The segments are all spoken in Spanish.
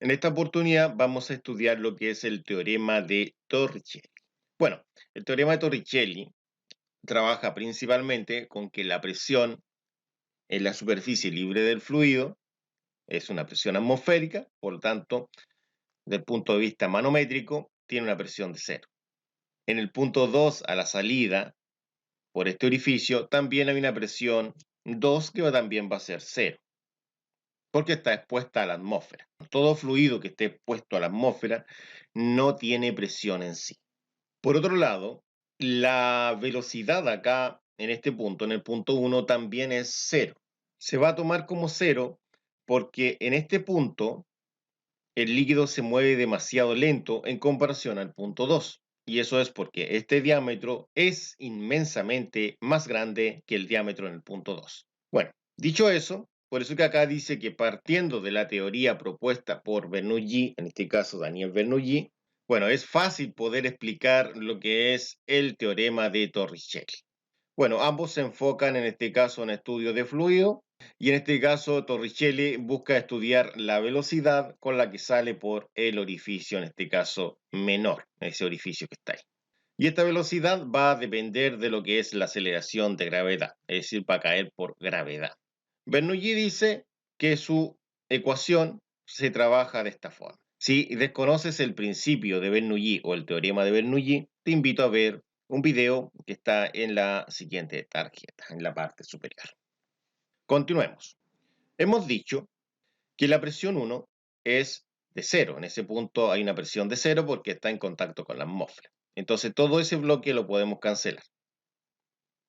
En esta oportunidad vamos a estudiar lo que es el teorema de Torricelli. Bueno, el teorema de Torricelli trabaja principalmente con que la presión en la superficie libre del fluido es una presión atmosférica, por lo tanto, desde el punto de vista manométrico, tiene una presión de cero. En el punto 2, a la salida, por este orificio, también hay una presión 2 que también va a ser cero, porque está expuesta a la atmósfera. Todo fluido que esté expuesto a la atmósfera no tiene presión en sí. Por otro lado, la velocidad acá, en este punto, en el punto 1, también es cero. Se va a tomar como cero porque en este punto el líquido se mueve demasiado lento en comparación al punto 2. Y eso es porque este diámetro es inmensamente más grande que el diámetro en el punto 2. Bueno, dicho eso, por eso que acá dice que partiendo de la teoría propuesta por Bernoulli, en este caso Daniel Bernoulli, bueno, es fácil poder explicar lo que es el teorema de Torricelli. Bueno, ambos se enfocan en este caso en estudios de fluido y en este caso Torricelli busca estudiar la velocidad con la que sale por el orificio, en este caso menor, ese orificio que está ahí. Y esta velocidad va a depender de lo que es la aceleración de gravedad, es decir, va a caer por gravedad. Bernoulli dice que su ecuación se trabaja de esta forma. Si desconoces el principio de Bernoulli o el teorema de Bernoulli, te invito a ver un video que está en la siguiente tarjeta, en la parte superior. Continuemos. Hemos dicho que la presión 1 es de cero. En ese punto hay una presión de cero porque está en contacto con la atmósfera. Entonces todo ese bloque lo podemos cancelar.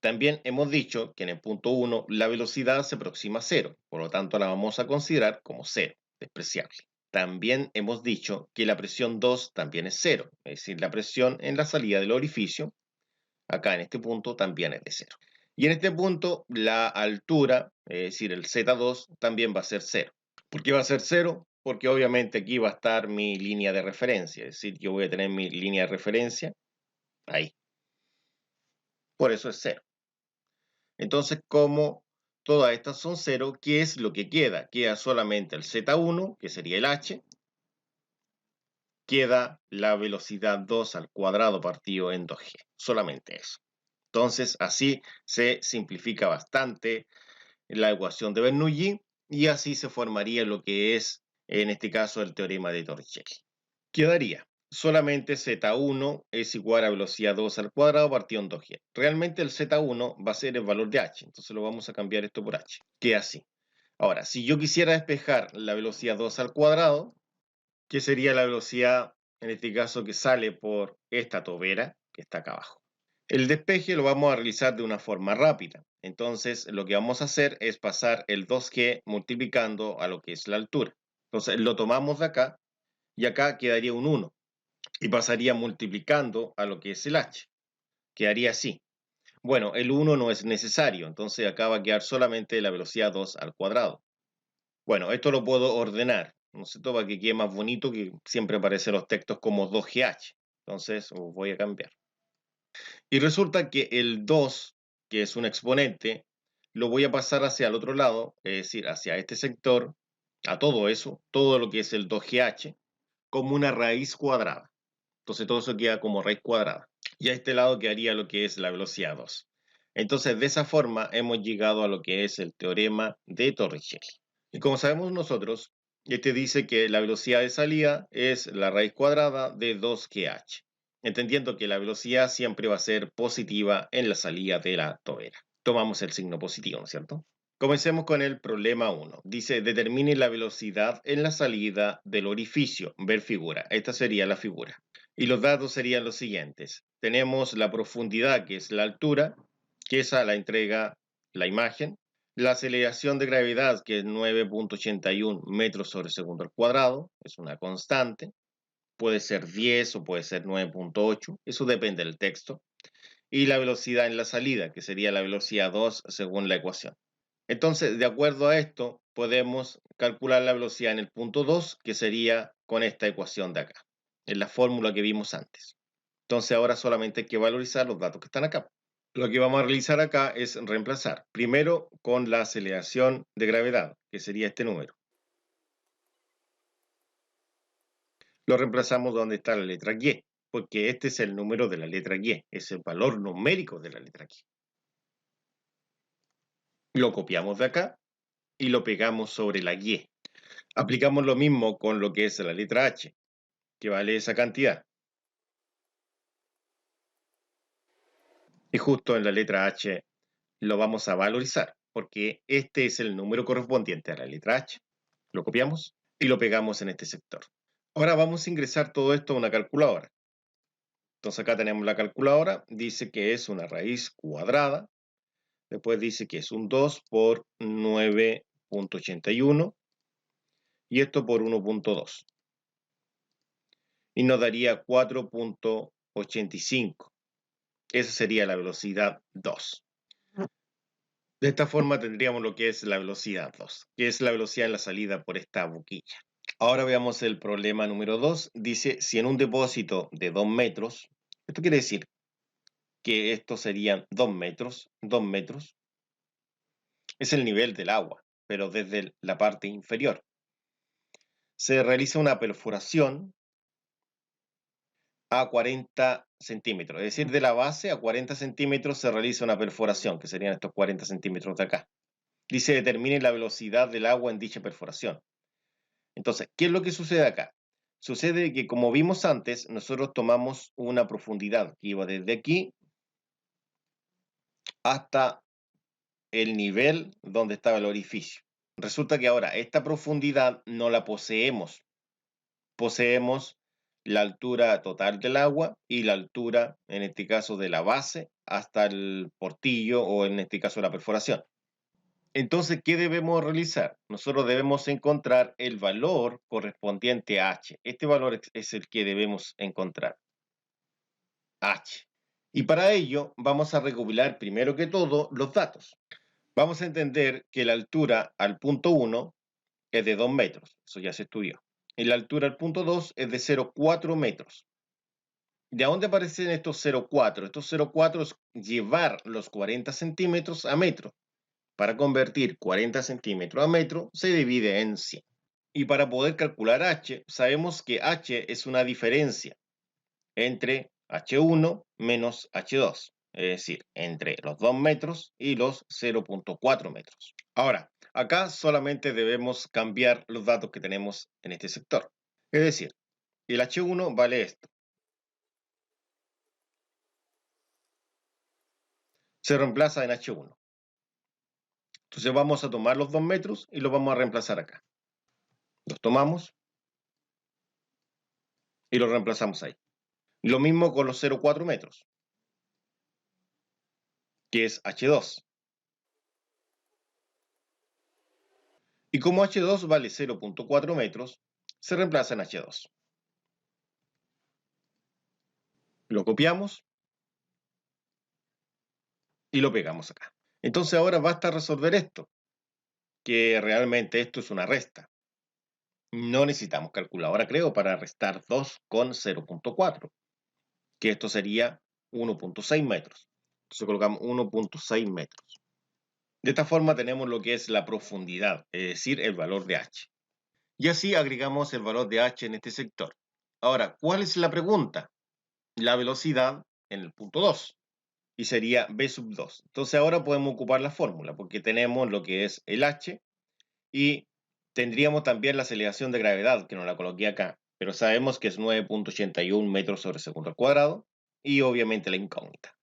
También hemos dicho que en el punto 1 la velocidad se aproxima a cero, por lo tanto la vamos a considerar como cero, despreciable. También hemos dicho que la presión 2 también es cero, es decir, la presión en la salida del orificio, acá en este punto, también es de cero. Y en este punto la altura, es decir, el Z2, también va a ser cero. ¿Por qué va a ser cero? Porque obviamente aquí va a estar mi línea de referencia, es decir, yo voy a tener mi línea de referencia ahí. Por eso es cero. Entonces, como todas estas son cero, ¿qué es lo que queda? Queda solamente el Z1, que sería el h, queda la velocidad 2 al cuadrado partido en 2g, solamente eso. Entonces, así se simplifica bastante la ecuación de Bernoulli y así se formaría lo que es, en este caso, el teorema de Torricelli. Quedaría solamente Z1 es igual a velocidad 2 al cuadrado partido en 2g. Realmente el Z1 va a ser el valor de h, entonces lo vamos a cambiar esto por h. Queda así. Ahora, si yo quisiera despejar la velocidad 2 al cuadrado, ¿qué sería la velocidad, en este caso, que sale por esta tobera que está acá abajo? El despeje lo vamos a realizar de una forma rápida. Entonces, lo que vamos a hacer es pasar el 2g multiplicando a lo que es la altura. Entonces, lo tomamos de acá y acá quedaría un 1 y pasaría multiplicando a lo que es el h. Quedaría así. Bueno, el 1 no es necesario, entonces acá va a quedar solamente la velocidad 2 al cuadrado. Bueno, esto lo puedo ordenar, ¿no es cierto? Para que quede más bonito, que siempre aparecen los textos como 2GH. Entonces voy a cambiar. Y resulta que el 2, que es un exponente, lo voy a pasar hacia el otro lado, es decir, hacia este sector, a todo eso, todo lo que es el 2GH, como una raíz cuadrada. Entonces todo eso queda como raíz cuadrada. Y a este lado quedaría lo que es la velocidad 2. Entonces de esa forma hemos llegado a lo que es el teorema de Torricelli. Y como sabemos nosotros, este dice que la velocidad de salida es la raíz cuadrada de 2GH, entendiendo que la velocidad siempre va a ser positiva en la salida de la tobera. Tomamos el signo positivo, ¿no es cierto? Comencemos con el problema 1. Dice, determine la velocidad en la salida del orificio. Ver figura. Esta sería la figura. Y los datos serían los siguientes. Tenemos la profundidad, que es la altura, que esa la entrega la imagen. La aceleración de gravedad, que es 9.81 metros sobre segundo al cuadrado, es una constante. Puede ser 10 o puede ser 9.8. Eso depende del texto. Y la velocidad en la salida, que sería la velocidad 2 según la ecuación. Entonces, de acuerdo a esto, podemos calcular la velocidad en el punto 2, que sería con esta ecuación de acá, en la fórmula que vimos antes. Entonces, ahora solamente hay que valorizar los datos que están acá. Lo que vamos a realizar acá es reemplazar, primero con la aceleración de gravedad, que sería este número. Lo reemplazamos donde está la letra Y, porque este es el número de la letra Y, es el valor numérico de la letra Y. Lo copiamos de acá y lo pegamos sobre la Y. Aplicamos lo mismo con lo que es la letra H, que vale esa cantidad. Y justo en la letra H lo vamos a valorizar, porque este es el número correspondiente a la letra H. Lo copiamos y lo pegamos en este sector. Ahora vamos a ingresar todo esto a una calculadora. Entonces acá tenemos la calculadora, dice que es una raíz cuadrada, después dice que es un 2 por 9.81 y esto por 1.2. Y nos daría 4.85. Esa sería la velocidad 2. De esta forma tendríamos lo que es la velocidad 2, que es la velocidad en la salida por esta boquilla. Ahora veamos el problema número 2. Dice, si en un depósito de 2 metros, esto quiere decir que esto serían 2 metros, es el nivel del agua, pero desde la parte inferior. Se realiza una perforación a 40 centímetros, es decir, de la base a 40 centímetros se realiza una perforación, que serían estos 40 centímetros de acá. Dice, determine la velocidad del agua en dicha perforación. Entonces, ¿qué es lo que sucede acá? Sucede que, como vimos antes, nosotros tomamos una profundidad que iba desde aquí hasta el nivel donde estaba el orificio. Resulta que ahora esta profundidad no la poseemos. Poseemos la altura total del agua y la altura, en este caso, de la base hasta el portillo o en este caso la perforación. Entonces, ¿qué debemos realizar? Nosotros debemos encontrar el valor correspondiente a H. Este valor es el que debemos encontrar, H. Y para ello vamos a recopilar primero que todo los datos. Vamos a entender que la altura al punto 1 es de 2 metros, eso ya se estudió. Y la altura al punto 2 es de 0,4 metros. ¿De dónde aparecen estos 0,4? Estos 0,4 es llevar los 40 centímetros a metro. Para convertir 40 centímetros a metro, se divide en 100. Y para poder calcular H, sabemos que H es una diferencia entre H1 menos H2, es decir, entre los 2 metros y los 0,4 metros. Ahora, acá solamente debemos cambiar los datos que tenemos en este sector. Es decir, el H1 vale esto. Se reemplaza en H1. Entonces vamos a tomar los 2 metros y los vamos a reemplazar acá. Los tomamos y los reemplazamos ahí. Lo mismo con los 0,4 metros, que es H2. Y como H2 vale 0,4 metros, se reemplaza en H2. Lo copiamos y lo pegamos acá. Entonces ahora basta resolver esto, que realmente esto es una resta. No necesitamos calculadora, creo, para restar 2 con 0,4, que esto sería 1,6 metros. Entonces colocamos 1,6 metros. De esta forma tenemos lo que es la profundidad, es decir, el valor de H. Y así agregamos el valor de H en este sector. Ahora, ¿cuál es la pregunta? La velocidad en el punto 2 y sería v sub 2. Entonces ahora podemos ocupar la fórmula porque tenemos lo que es el H y tendríamos también la aceleración de gravedad que no la coloqué acá, pero sabemos que es 9.81 metros sobre segundo al cuadrado y obviamente la incógnita.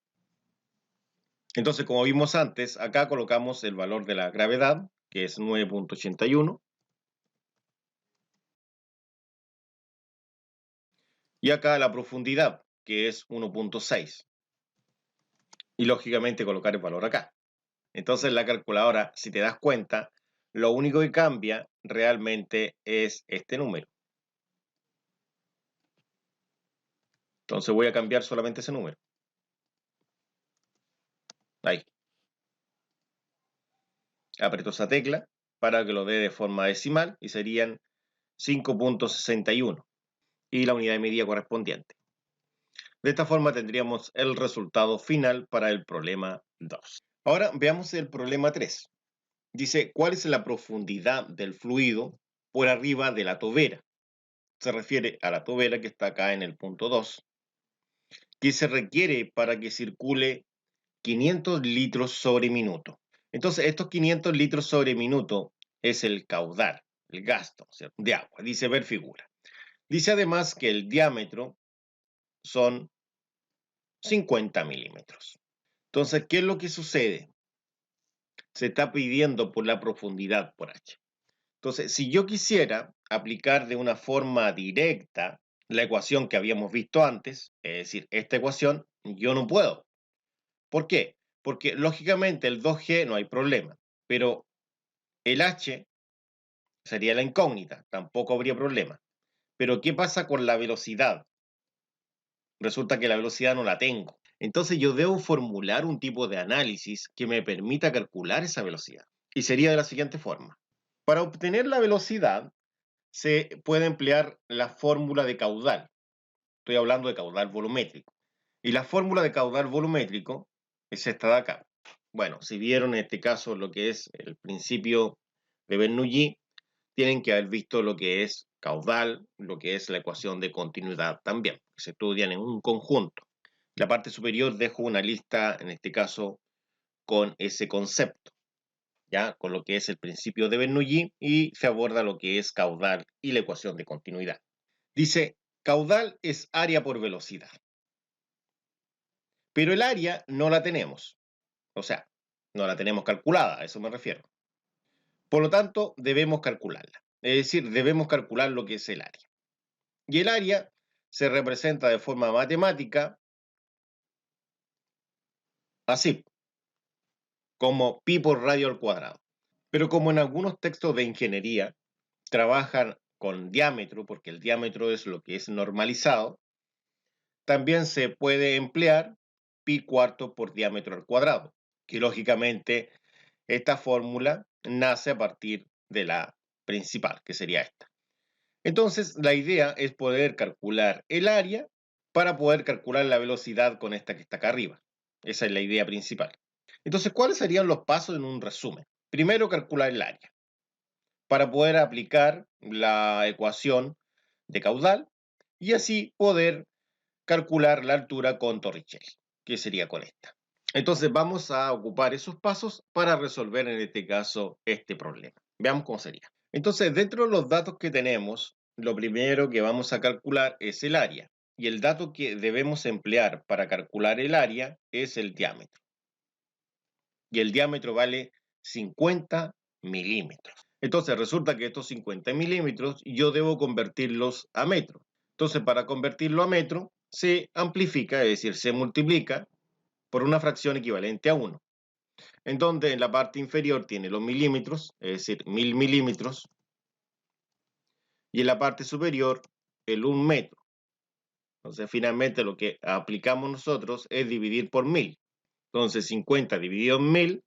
Entonces, como vimos antes, acá colocamos el valor de la gravedad, que es 9.81, y acá la profundidad, que es 1.6. Y lógicamente colocar el valor acá. Entonces la calculadora, si te das cuenta, lo único que cambia realmente es este número. Entonces voy a cambiar solamente ese número. Ahí. Aprieto esa tecla para que lo dé de forma decimal y serían 5.61 y la unidad de medida correspondiente. De esta forma tendríamos el resultado final para el problema 2. Ahora veamos el problema 3. Dice, ¿cuál es la profundidad del fluido por arriba de la tobera? se refiere a la tobera que está acá en el punto 2, que se requiere para que circule 500 litros sobre minuto. Entonces, estos 500 litros sobre minuto es el caudal, el gasto, ¿cierto?, de agua, dice ver figura. Dice además que el diámetro son 50 milímetros. Entonces, ¿qué es lo que sucede? Se está pidiendo por la profundidad por H. Entonces, si yo quisiera aplicar de una forma directa la ecuación que habíamos visto antes, es decir, esta ecuación, yo no puedo. ¿Por qué? Porque lógicamente el 2G no hay problema, pero el H sería la incógnita, tampoco habría problema. Pero ¿qué pasa con la velocidad? Resulta que la velocidad no la tengo. Entonces yo debo formular un tipo de análisis que me permita calcular esa velocidad. Y sería de la siguiente forma. Para obtener la velocidad se puede emplear la fórmula de caudal. Estoy hablando de caudal volumétrico. Y la fórmula de caudal volumétrico es esta de acá. Bueno, si vieron en este caso lo que es el principio de Bernoulli, tienen que haber visto lo que es caudal, lo que es la ecuación de continuidad también, que se estudian en un conjunto. La parte superior dejo una lista, en este caso, con ese concepto, ya con lo que es el principio de Bernoulli, y se aborda lo que es caudal y la ecuación de continuidad. Dice, caudal es área por velocidad. Pero el área no la tenemos. O sea, no la tenemos calculada, a eso me refiero. Por lo tanto, debemos calcularla. Es decir, debemos calcular lo que es el área. Y el área se representa de forma matemática así, como pi por radio al cuadrado. Pero como en algunos textos de ingeniería trabajan con diámetro, porque el diámetro es lo que es normalizado, también se puede emplear pi cuarto por diámetro al cuadrado, que lógicamente esta fórmula nace a partir de la principal, que sería esta. Entonces, la idea es poder calcular el área para poder calcular la velocidad con esta que está acá arriba. Esa es la idea principal. Entonces, ¿cuáles serían los pasos en un resumen? Primero, calcular el área para poder aplicar la ecuación de caudal y así poder calcular la altura con Torricelli, que sería con esta. Entonces vamos a ocupar esos pasos para resolver en este caso este problema. Veamos cómo sería. Entonces, dentro de los datos que tenemos, lo primero que vamos a calcular es el área. Y el dato que debemos emplear para calcular el área es el diámetro. Y el diámetro vale 50 milímetros. Entonces resulta que estos 50 milímetros yo debo convertirlos a metro. Entonces para convertirlo a metro se amplifica, es decir, se multiplica por una fracción equivalente a 1. En donde en la parte inferior tiene los milímetros, es decir, 1000 milímetros, y en la parte superior el 1 metro. Entonces finalmente lo que aplicamos nosotros es dividir por 1000. Entonces 50 dividido en 1000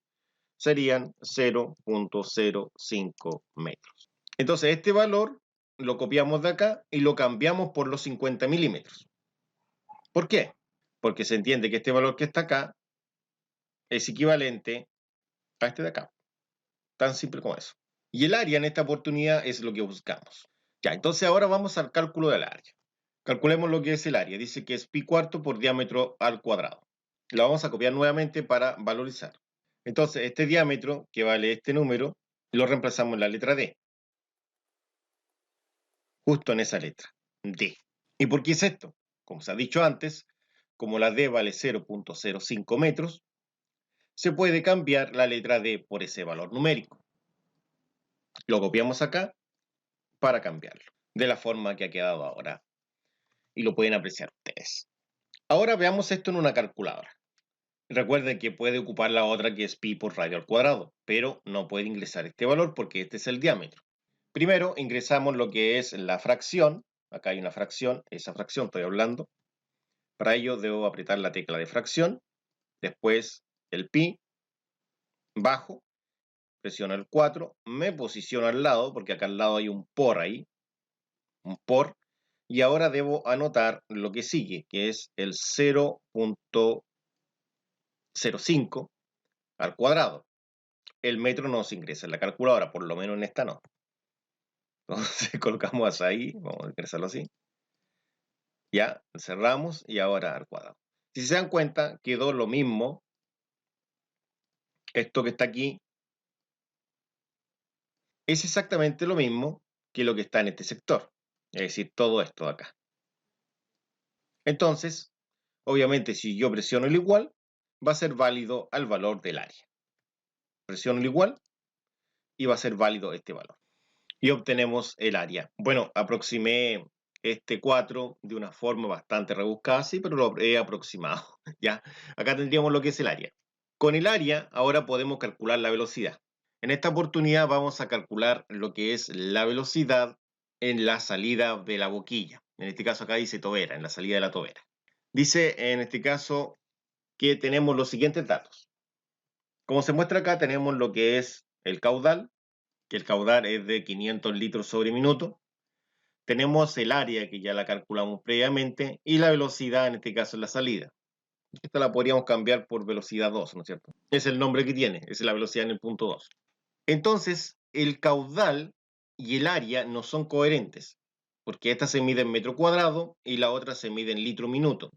serían 0.05 metros. Entonces este valor lo copiamos de acá y lo cambiamos por los 50 milímetros. ¿Por qué? Porque se entiende que este valor que está acá es equivalente a este de acá. Tan simple como eso. Y el área en esta oportunidad es lo que buscamos. Ya, entonces ahora vamos al cálculo del área. Calculemos lo que es el área. Dice que es pi cuarto por diámetro al cuadrado. Lo vamos a copiar nuevamente para valorizar. Entonces, este diámetro, que vale este número, lo reemplazamos en la letra D. Justo en esa letra, D. ¿Y por qué es esto? Como se ha dicho antes, como la D vale 0.05 metros, se puede cambiar la letra D por ese valor numérico. Lo copiamos acá para cambiarlo, de la forma que ha quedado ahora. Y lo pueden apreciar ustedes. Ahora veamos esto en una calculadora. Recuerden que puede ocupar la otra que es pi por radio al cuadrado, pero no puede ingresar este valor porque este es el diámetro. Primero ingresamos lo que es la fracción. Acá hay una fracción, esa fracción estoy hablando. Para ello debo apretar la tecla de fracción, después el pi, bajo, presiono el 4, me posiciono al lado, porque acá al lado hay un por ahí, un por, y ahora debo anotar lo que sigue, que es el 0.05 al cuadrado. El metro no se ingresa en la calculadora, por lo menos en esta no. Entonces colocamos ahí, vamos a ingresarlo así. Ya, cerramos y ahora al cuadrado. Si se dan cuenta, quedó lo mismo. Esto que está aquí es exactamente lo mismo que lo que está en este sector. Es decir, todo esto de acá. Entonces, obviamente, si yo presiono el igual, va a ser válido al valor del área. Presiono el igual y va a ser válido este valor. Y obtenemos el área. Bueno, aproximé este 4 de una forma bastante rebuscada, sí, pero lo he aproximado. ¿Ya? Acá tendríamos lo que es el área. Con el área, ahora podemos calcular la velocidad. En esta oportunidad vamos a calcular lo que es la velocidad en la salida de la boquilla. En este caso acá dice tobera, en la salida de la tobera. Dice en este caso que tenemos los siguientes datos. Como se muestra acá, tenemos lo que es el caudal, que el caudal es de 500 litros sobre minuto. Tenemos el área, que ya la calculamos previamente, y la velocidad, en este caso, en la salida. Esta la podríamos cambiar por velocidad 2, ¿no es cierto? Es el nombre que tiene, es la velocidad en el punto 2. Entonces, el caudal y el área no son coherentes, porque esta se mide en metro cuadrado y la otra se mide en litro minuto.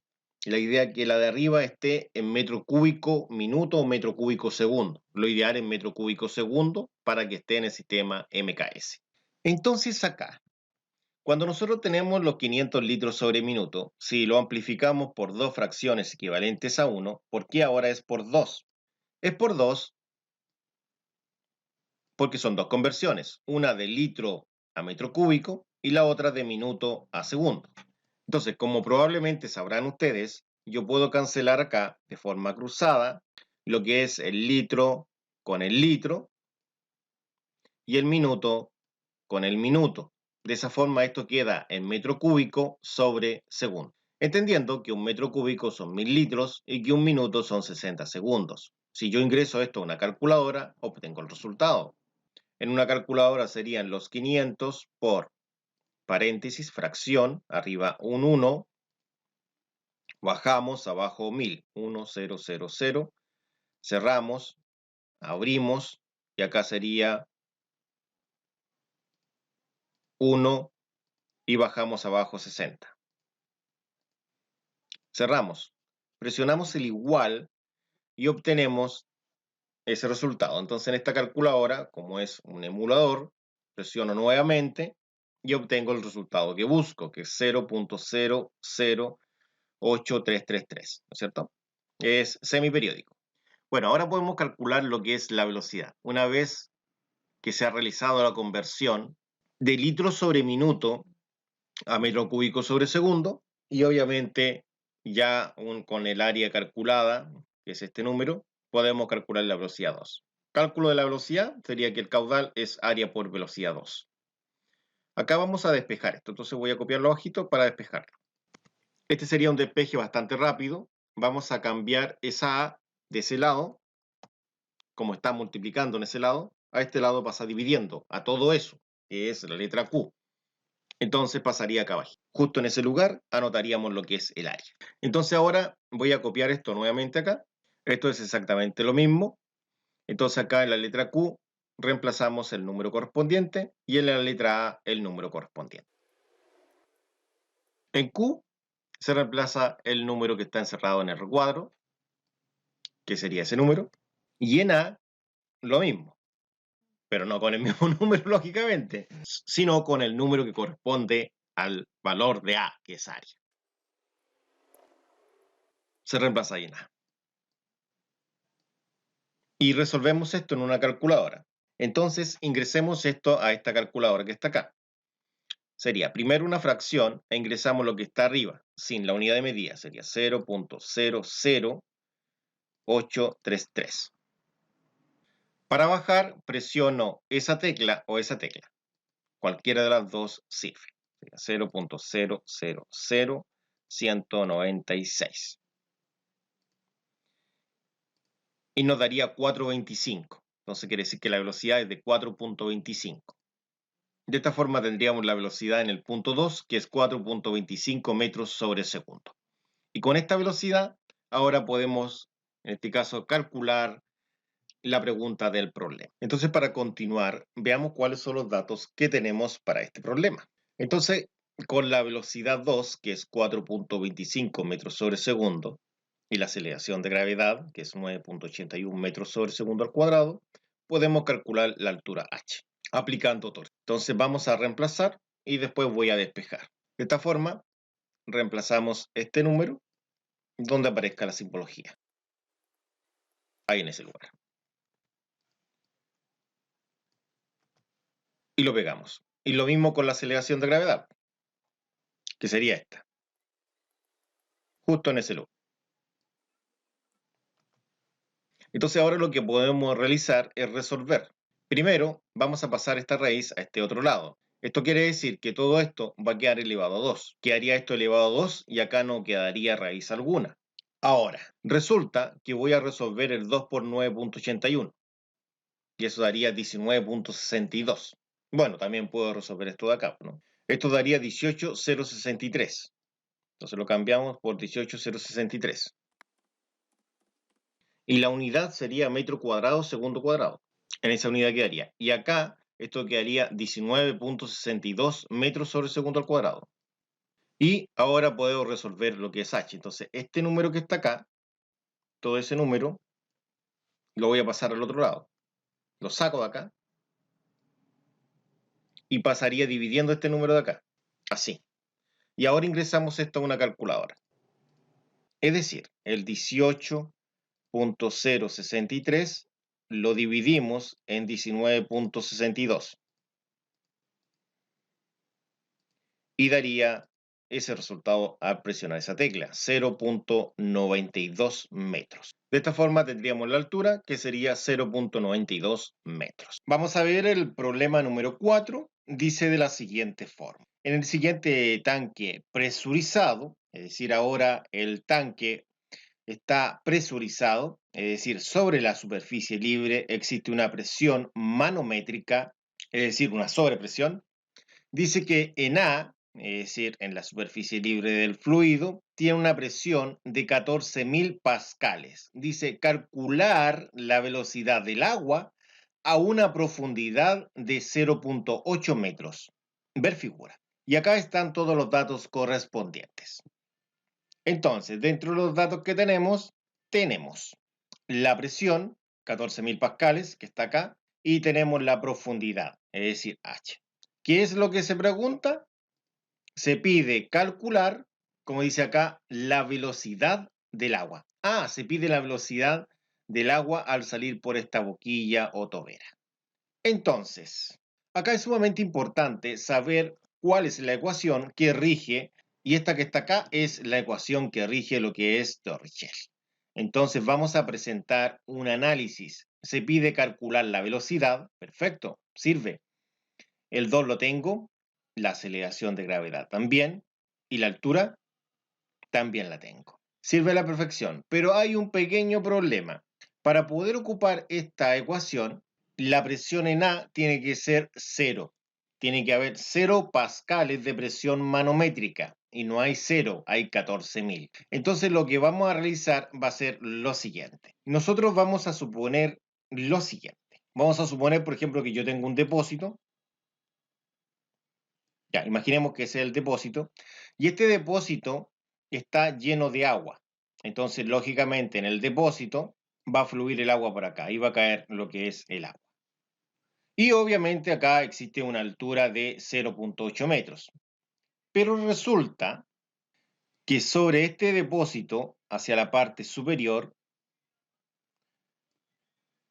La idea es que la de arriba esté en metro cúbico minuto o metro cúbico segundo. Lo ideal es metro cúbico segundo para que esté en el sistema MKS. Entonces acá, cuando nosotros tenemos los 500 litros sobre minuto, si lo amplificamos por dos fracciones equivalentes a 1, ¿por qué ahora es por 2? Es por 2 porque son dos conversiones, una de litro a metro cúbico y la otra de minuto a segundo. Entonces, como probablemente sabrán ustedes, yo puedo cancelar acá de forma cruzada lo que es el litro con el litro y el minuto con el minuto. De esa forma esto queda en metro cúbico sobre segundo. Entendiendo que un metro cúbico son 1000 litros y que un minuto son 60 segundos. Si yo ingreso esto a una calculadora, obtengo el resultado. En una calculadora serían los 500 por paréntesis, fracción, arriba un 1, bajamos, abajo 1000, 1, 0, 0, 0, cerramos, abrimos, y acá sería 1 y bajamos abajo 60. Cerramos, presionamos el igual y obtenemos ese resultado. Entonces en esta calculadora, como es un emulador, presiono nuevamente y obtengo el resultado que busco, que es 0.008333, ¿no es cierto? Es semiperiódico. Bueno, ahora podemos calcular lo que es la velocidad. Una vez que se ha realizado la conversión de litros sobre minuto a metro cúbico sobre segundo, y obviamente ya con el área calculada, que es este número, podemos calcular la velocidad 2. Cálculo de la velocidad sería que el caudal es área por velocidad 2. Acá vamos a despejar esto, entonces voy a copiar los ojitos para despejarlo. Este sería un despeje bastante rápido. Vamos a cambiar esa A de ese lado, como está multiplicando en ese lado, a este lado pasa dividiendo a todo eso, que es la letra Q. Entonces pasaría acá abajo. Justo en ese lugar anotaríamos lo que es el área. Entonces ahora voy a copiar esto nuevamente acá. Esto es exactamente lo mismo. Entonces acá en la letra Q reemplazamos el número correspondiente y en la letra A el número correspondiente. En Q se reemplaza el número que está encerrado en el recuadro, que sería ese número, y en A lo mismo, pero no con el mismo número, lógicamente, sino con el número que corresponde al valor de A, que es área. Se reemplaza ahí en A. Y resolvemos esto en una calculadora. Entonces ingresemos esto a esta calculadora que está acá. Sería primero una fracción e ingresamos lo que está arriba, sin la unidad de medida, sería 0.00833. Para bajar, presiono esa tecla o esa tecla. Cualquiera de las dos sirve. Sería 0.000196. Y nos daría 4.25. Entonces quiere decir que la velocidad es de 4.25. De esta forma tendríamos la velocidad en el punto 2, que es 4.25 metros sobre segundo. Y con esta velocidad, ahora podemos, en este caso, calcular la pregunta del problema. Entonces, para continuar, veamos cuáles son los datos que tenemos para este problema. Entonces, con la velocidad 2, que es 4.25 metros sobre segundo, y la aceleración de gravedad, que es 9.81 metros sobre segundo al cuadrado, podemos calcular la altura h, aplicando torque. Entonces vamos a reemplazar y después voy a despejar. De esta forma, reemplazamos este número donde aparezca la simbología. Ahí en ese lugar. Y lo pegamos. Y lo mismo con la aceleración de gravedad, que sería esta. Justo en ese lugar. Entonces ahora lo que podemos realizar es resolver. Primero, vamos a pasar esta raíz a este otro lado. Esto quiere decir que todo esto va a quedar elevado a 2. Quedaría esto elevado a 2 y acá no quedaría raíz alguna. Ahora, resulta que voy a resolver el 2 por 9.81. Y eso daría 19.62. Bueno, también puedo resolver esto de acá, ¿no? Esto daría 18.063. Entonces lo cambiamos por 18.063. Y la unidad sería metro cuadrado segundo cuadrado. En esa unidad quedaría. Y acá esto quedaría 19.62 metros sobre segundo al cuadrado. Y ahora puedo resolver lo que es h. Entonces este número que está acá, todo ese número, lo voy a pasar al otro lado. Lo saco de acá. Y pasaría dividiendo este número de acá. Así. Y ahora ingresamos esto a una calculadora. Es decir, el 18.063 lo dividimos en 19.62 y daría ese resultado al presionar esa tecla, 0.92 metros. De esta forma tendríamos la altura, que sería 0.92 metros. Vamos a ver el problema número 4. Dice de la siguiente forma. En el siguiente tanque presurizado, es decir, ahora el tanque está presurizado, es decir, sobre la superficie libre existe una presión manométrica, es decir, una sobrepresión. Dice que en A, es decir, en la superficie libre del fluido, tiene una presión de 14.000 pascales. Dice calcular la velocidad del agua a una profundidad de 0.8 metros. Ver figura. Y acá están todos los datos correspondientes. Entonces, dentro de los datos que tenemos la presión, 14.000 pascales, que está acá, y tenemos la profundidad, es decir, h. ¿Qué es lo que se pregunta? Se pide calcular, como dice acá, la velocidad del agua. Ah, se pide la velocidad del agua al salir por esta boquilla o tobera. Entonces, acá es sumamente importante saber cuál es la ecuación que rige, y esta que está acá es la ecuación que rige lo que es Torricelli. Entonces vamos a presentar un análisis. Se pide calcular la velocidad, perfecto, sirve. El 2 lo tengo, la aceleración de gravedad también, y la altura también la tengo. Sirve a la perfección, pero hay un pequeño problema. Para poder ocupar esta ecuación, la presión en A tiene que ser 0. Tiene que haber 0 pascales de presión manométrica. Y no hay 0, hay 14.000. Entonces lo que vamos a realizar va a ser lo siguiente. Nosotros vamos a suponer lo siguiente. Vamos a suponer, por ejemplo, que yo tengo un depósito. Ya, imaginemos que ese es el depósito. Y este depósito está lleno de agua. Entonces, lógicamente, en el depósito va a fluir el agua por acá y va a caer lo que es el agua. Y obviamente acá existe una altura de 0.8 metros. Pero resulta que sobre este depósito, hacia la parte superior,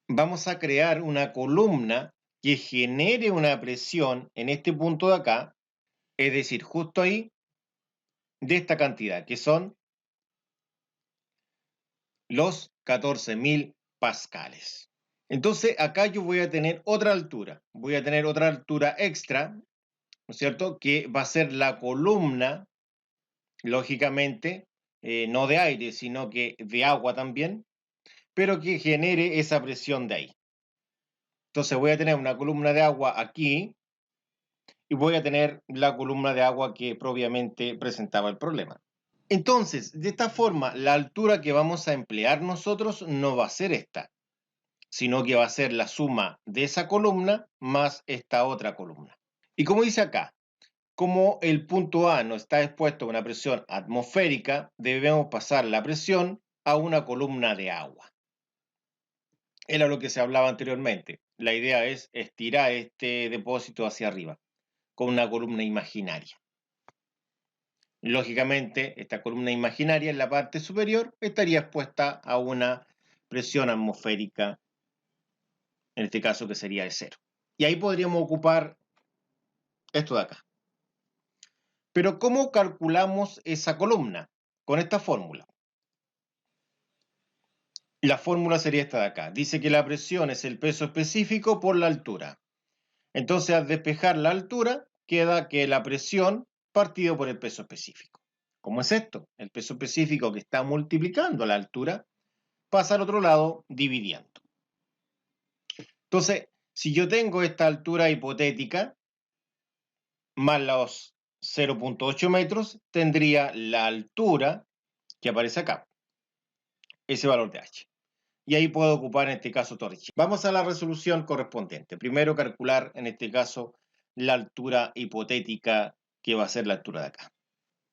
vamos a crear una columna que genere una presión en este punto de acá, es decir, justo ahí, de esta cantidad, que son los 14.000 pascales. Entonces acá yo voy a tener otra altura, extra, ¿no es cierto? Que va a ser la columna, lógicamente, no de aire, sino que de agua también, pero que genere esa presión de ahí. Entonces voy a tener una columna de agua aquí y voy a tener la columna de agua que propiamente presentaba el problema. Entonces, de esta forma, la altura que vamos a emplear nosotros no va a ser esta. sino que va a ser la suma de esa columna más esta otra columna. Y como dice acá, como el punto A no está expuesto a una presión atmosférica, debemos pasar la presión a una columna de agua. Era lo que se hablaba anteriormente. La idea es estirar este depósito hacia arriba, con una columna imaginaria. Lógicamente, esta columna imaginaria en la parte superior estaría expuesta a una presión atmosférica, en este caso que sería de 0. Y ahí podríamos ocupar esto de acá. Pero ¿cómo calculamos esa columna? Con esta fórmula. La fórmula sería esta de acá. Dice que la presión es el peso específico por la altura. Entonces, al despejar la altura, queda que la presión partido por el peso específico. ¿Cómo es esto? El peso específico que está multiplicando la altura pasa al otro lado dividiendo. Entonces, si yo tengo esta altura hipotética más los 0.8 metros, tendría la altura que aparece acá, ese valor de h. Y ahí puedo ocupar en este caso Torricelli. Vamos a la resolución correspondiente. Primero calcular en este caso la altura hipotética que va a ser la altura de acá.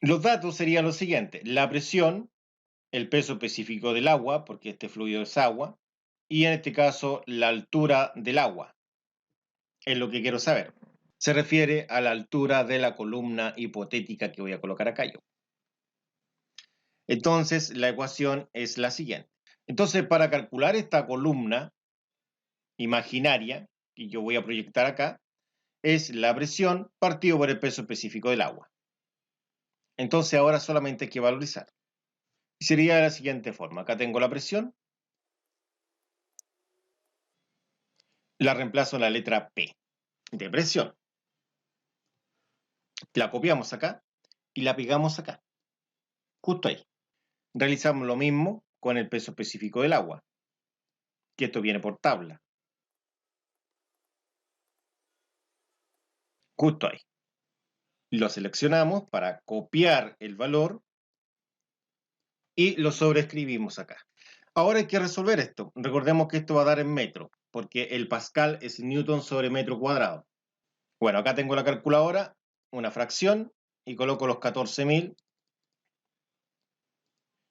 Los datos serían los siguientes. La presión, el peso específico del agua, porque este fluido es agua, y en este caso la altura del agua. Es lo que quiero saber. Se refiere a la altura de la columna hipotética que voy a colocar acá yo. Entonces, la ecuación es la siguiente. Entonces, para calcular esta columna imaginaria que yo voy a proyectar acá, es la presión partido por el peso específico del agua. Entonces, ahora solamente hay que valorizar. Sería de la siguiente forma. Acá tengo la presión. La reemplazo en la letra P de presión. La copiamos acá y la pegamos acá. Justo ahí. Realizamos lo mismo con el peso específico del agua, que esto viene por tabla. Justo ahí. Lo seleccionamos para copiar el valor y lo sobreescribimos acá. Ahora hay que resolver esto. Recordemos que esto va a dar en metro, porque el pascal es newton sobre metro cuadrado. Bueno, acá tengo la calculadora, una fracción, y coloco los 14.000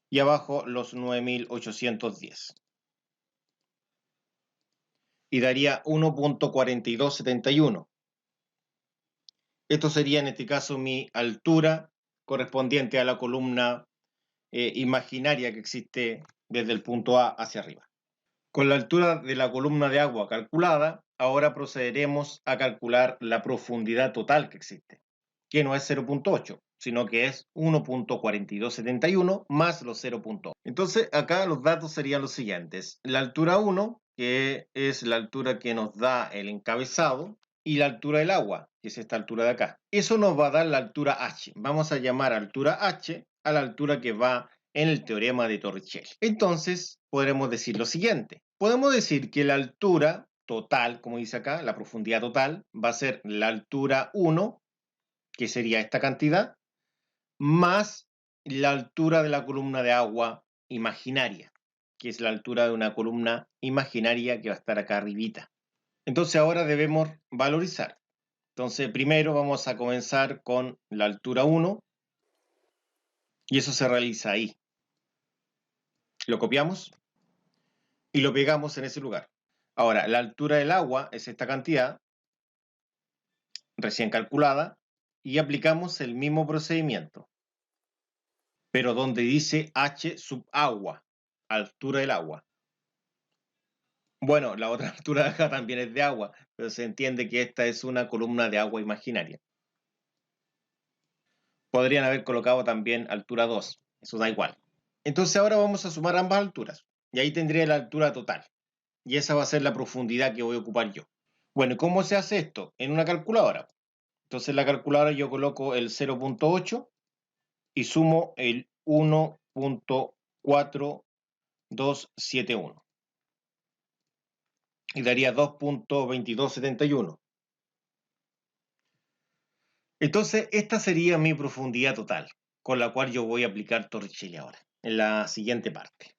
y abajo los 9.810. Y daría 1.4271. Esto sería en este caso mi altura correspondiente a la columna imaginaria que existe desde el punto A hacia arriba. Con la altura de la columna de agua calculada, ahora procederemos a calcular la profundidad total que existe, que no es 0.8, sino que es 1.4271 más los 0.8. Entonces, acá los datos serían los siguientes. La altura 1, que es la altura que nos da el encabezado, y la altura del agua, que es esta altura de acá. Eso nos va a dar la altura h. Vamos a llamar altura h a la altura que va en el teorema de Torricelli. Entonces, podremos decir lo siguiente. Podemos decir que la altura total, como dice acá, la profundidad total, va a ser la altura 1, que sería esta cantidad, más la altura de la columna de agua imaginaria, que es la altura de una columna imaginaria que va a estar acá arribita. Entonces ahora debemos valorizar. Entonces primero vamos a comenzar con la altura 1 y eso se realiza ahí. Lo copiamos y lo pegamos en ese lugar. Ahora, la altura del agua es esta cantidad recién calculada y aplicamos el mismo procedimiento, pero donde dice H sub agua, altura del agua. Bueno, la otra altura de acá también es de agua, pero se entiende que esta es una columna de agua imaginaria. Podrían haber colocado también altura 2, eso da igual. Entonces ahora vamos a sumar ambas alturas, y ahí tendría la altura total, y esa va a ser la profundidad que voy a ocupar yo. Bueno, ¿y cómo se hace esto? En una calculadora. Entonces en la calculadora yo coloco el 0.8 y sumo el 1.4271. Y daría 2.2271. Entonces, esta sería mi profundidad total, con la cual yo voy a aplicar Torricelli ahora, en la siguiente parte.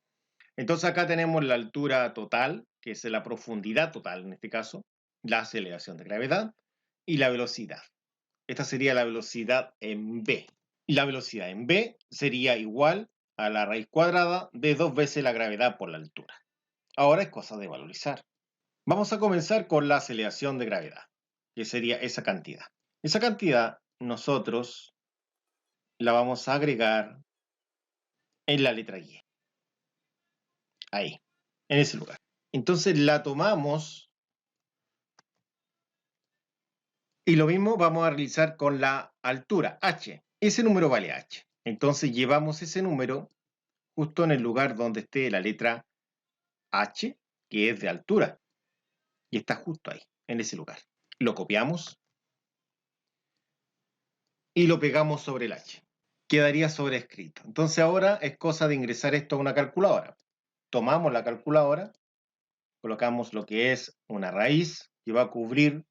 Entonces acá tenemos la altura total, que es la profundidad total en este caso, la aceleración de gravedad y la velocidad. Esta sería la velocidad en v. La velocidad en v sería igual a la raíz cuadrada de 2 veces la gravedad por la altura. Ahora es cosa de valorizar. Vamos a comenzar con la aceleración de gravedad, que sería esa cantidad. Esa cantidad nosotros la vamos a agregar en la letra Y. Ahí, en ese lugar. Entonces la tomamos y lo mismo vamos a realizar con la altura, h. Ese número vale h. Entonces llevamos ese número justo en el lugar donde esté la letra h, que es de altura. Y está justo ahí, en ese lugar. Lo copiamos y lo pegamos sobre el h. Quedaría sobrescrito. Entonces ahora es cosa de ingresar esto a una calculadora. Tomamos la calculadora, colocamos lo que es una raíz que va a cubrir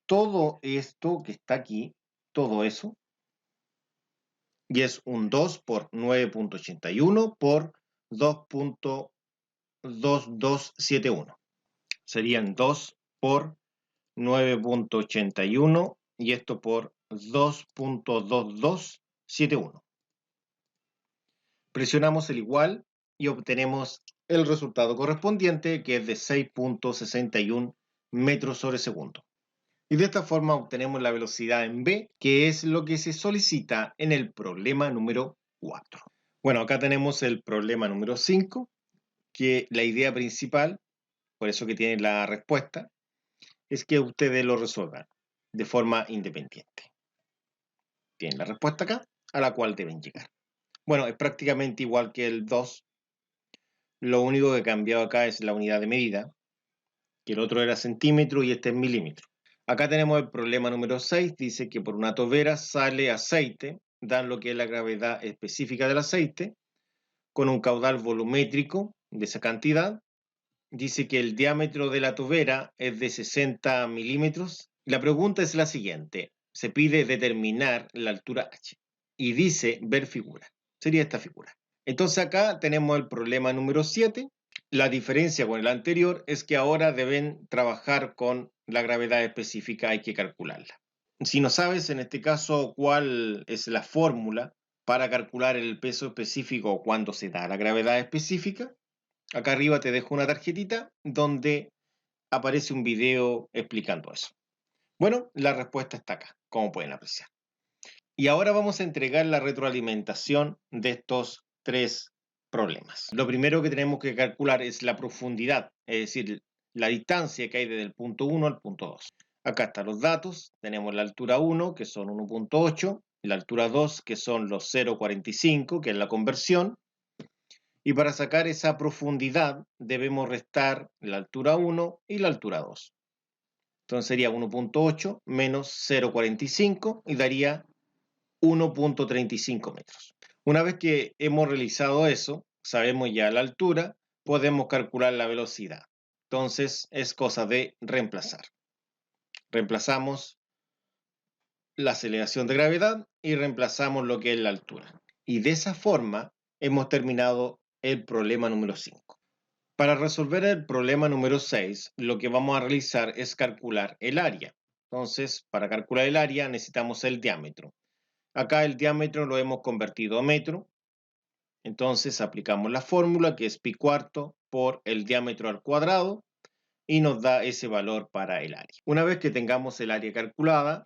todo esto que está aquí, todo eso, y es un 2 por 9.81 por 2.2271. Serían 2 por 9.81 y esto por 2.2271. Presionamos el igual y obtenemos el resultado correspondiente, que es de 6.61 metros sobre segundo. Y de esta forma obtenemos la velocidad en v, que es lo que se solicita en el problema número 4. Bueno, acá tenemos el problema número 5, que la idea principal, por eso que tiene la respuesta, es que ustedes lo resuelvan de forma independiente. Tienen la respuesta acá, a la cual deben llegar. Bueno, es prácticamente igual que el 2. Lo único que he cambiado acá es la unidad de medida, que el otro era centímetro y este es milímetro. Acá tenemos el problema número 6, dice que por una tobera sale aceite, dan lo que es la gravedad específica del aceite, con un caudal volumétrico de esa cantidad. Dice que el diámetro de la tobera es de 60 milímetros. La pregunta es la siguiente, se pide determinar la altura h y dice ver figura, sería esta figura. Entonces acá tenemos el problema número 7. La diferencia con el anterior es que ahora deben trabajar con la gravedad específica, hay que calcularla. Si no sabes en este caso cuál es la fórmula para calcular el peso específico cuando se da la gravedad específica, acá arriba te dejo una tarjetita donde aparece un video explicando eso. Bueno, la respuesta está acá, como pueden apreciar. Y ahora vamos a entregar la retroalimentación de estos tres problemas. Lo primero que tenemos que calcular es la profundidad, es decir, la distancia que hay desde el punto 1 al punto 2. Acá están los datos, tenemos la altura 1, que son 1.8, la altura 2, que son los 0.45, que es la conversión, y para sacar esa profundidad debemos restar la altura 1 y la altura 2. Entonces sería 1.8 menos 0.45 y daría 1.35 metros. Una vez que hemos realizado eso, sabemos ya la altura, podemos calcular la velocidad. Entonces es cosa de reemplazar. Reemplazamos la aceleración de gravedad y reemplazamos lo que es la altura. Y de esa forma hemos terminado el problema número 5. Para resolver el problema número 6, lo que vamos a realizar es calcular el área. Entonces, para calcular el área necesitamos el diámetro. Acá el diámetro lo hemos convertido a metro. Entonces aplicamos la fórmula que es pi cuarto por el diámetro al cuadrado y nos da ese valor para el área. Una vez que tengamos el área calculada,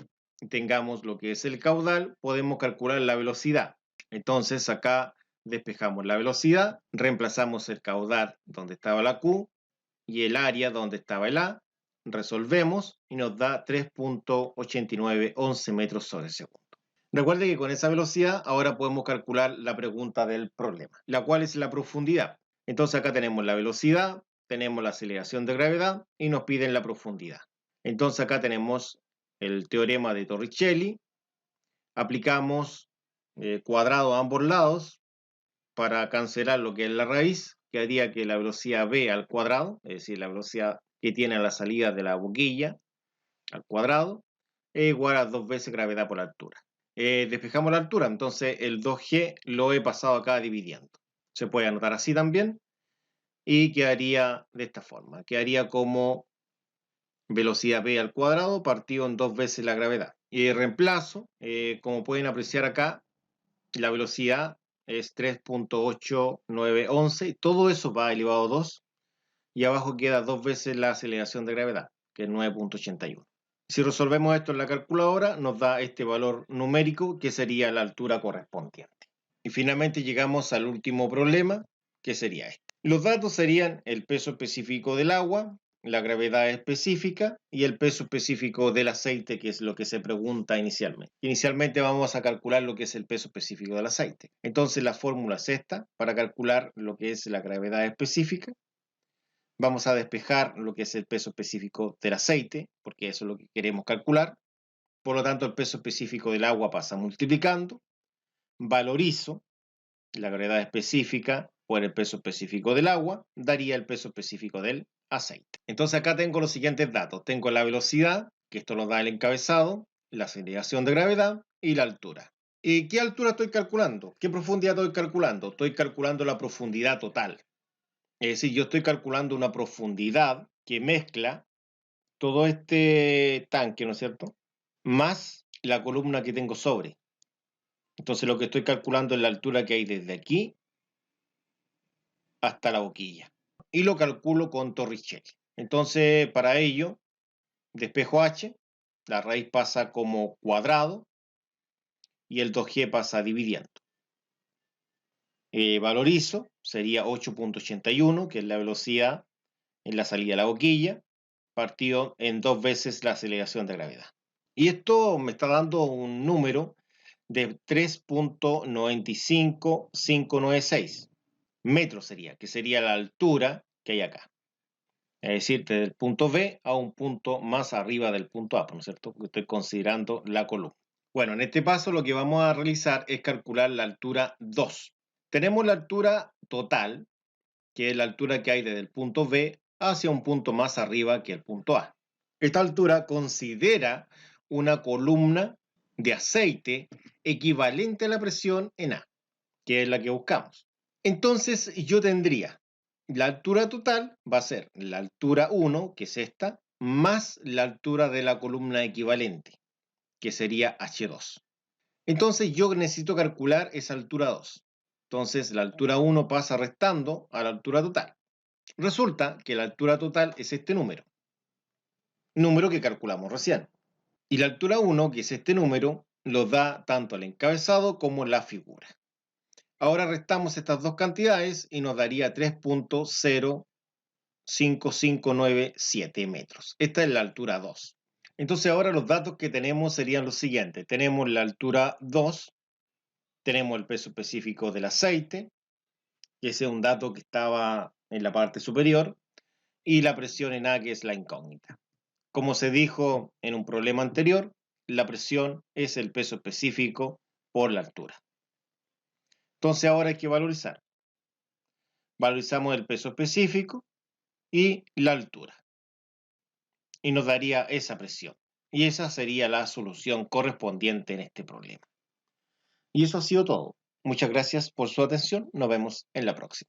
tengamos lo que es el caudal, podemos calcular la velocidad. Entonces acá despejamos la velocidad, reemplazamos el caudal donde estaba la Q y el área donde estaba el A, resolvemos y nos da 3.8911 metros sobre segundo. Recuerde que con esa velocidad ahora podemos calcular la pregunta del problema, la cual es la profundidad. Entonces acá tenemos la velocidad, tenemos la aceleración de gravedad y nos piden la profundidad. Entonces acá tenemos el teorema de Torricelli, aplicamos cuadrado a ambos lados para cancelar lo que es la raíz, que haría que la velocidad v al cuadrado, es decir, la velocidad que tiene a la salida de la boquilla al cuadrado, es igual a 2 veces gravedad por altura. Despejamos la altura, entonces el 2g lo he pasado acá dividiendo. Se puede anotar así también. y quedaría de esta forma. Quedaría como velocidad v al cuadrado partido en 2 veces la gravedad. Y de reemplazo, como pueden apreciar acá, la velocidad es 3.8911 y todo eso va elevado a 2 y abajo queda 2 veces la aceleración de gravedad, que es 9.81. Si resolvemos esto en la calculadora, nos da este valor numérico que sería la altura correspondiente. Y finalmente llegamos al último problema, que sería este. Los datos serían el peso específico del agua, la gravedad específica y el peso específico del aceite, que es lo que se pregunta inicialmente. Inicialmente vamos a calcular lo que es el peso específico del aceite. Entonces la fórmula es esta para calcular lo que es la gravedad específica. Vamos a despejar lo que es el peso específico del aceite, porque eso es lo que queremos calcular. Por lo tanto, el peso específico del agua pasa multiplicando. Valorizo la gravedad específica por el peso específico del agua, daría el peso específico del aceite. Entonces acá tengo los siguientes datos. Tengo la velocidad, que esto lo da el encabezado, la aceleración de gravedad y la altura. ¿Y qué altura estoy calculando? ¿Qué profundidad estoy calculando? Estoy calculando la profundidad total. Es decir, yo estoy calculando una profundidad que mezcla todo este tanque, ¿no es cierto?, más la columna que tengo sobre. Entonces lo que estoy calculando es la altura que hay desde aquí hasta la boquilla. Y lo calculo con Torricelli. Entonces, para ello, despejo h, la raíz pasa como cuadrado y el 2g pasa dividiendo. Valorizo, sería 8.81, que es la velocidad en la salida de la boquilla, partido en 2 veces la aceleración de gravedad. Y esto me está dando un número de 3.95596 metros sería, que sería la altura que hay acá. Es decir, desde el punto B a un punto más arriba del punto A, ¿no es cierto? Porque estoy considerando la columna. Bueno, en este paso lo que vamos a realizar es calcular la altura 2. Tenemos la altura total, que es la altura que hay desde el punto B hacia un punto más arriba que el punto A. Esta altura considera una columna de aceite equivalente a la presión en A, que es la que buscamos. Entonces yo tendría la altura total va a ser la altura 1, que es esta, más la altura de la columna equivalente, que sería H2. Entonces yo necesito calcular esa altura 2. Entonces la altura 1 pasa restando a la altura total. Resulta que la altura total es este número que calculamos recién. Y la altura 1, que es este número, lo da tanto el encabezado como la figura. Ahora restamos estas dos cantidades y nos daría 3.05597 metros. Esta es la altura 2. Entonces ahora los datos que tenemos serían los siguientes. Tenemos la altura 2, tenemos el peso específico del aceite, que ese es un dato que estaba en la parte superior, y la presión en A, que es la incógnita. Como se dijo en un problema anterior, la presión es el peso específico por la altura. Entonces ahora hay que valorizar. Valorizamos el peso específico y la altura. Y nos daría esa presión. Y esa sería la solución correspondiente en este problema. Y eso ha sido todo. Muchas gracias por su atención. Nos vemos en la próxima.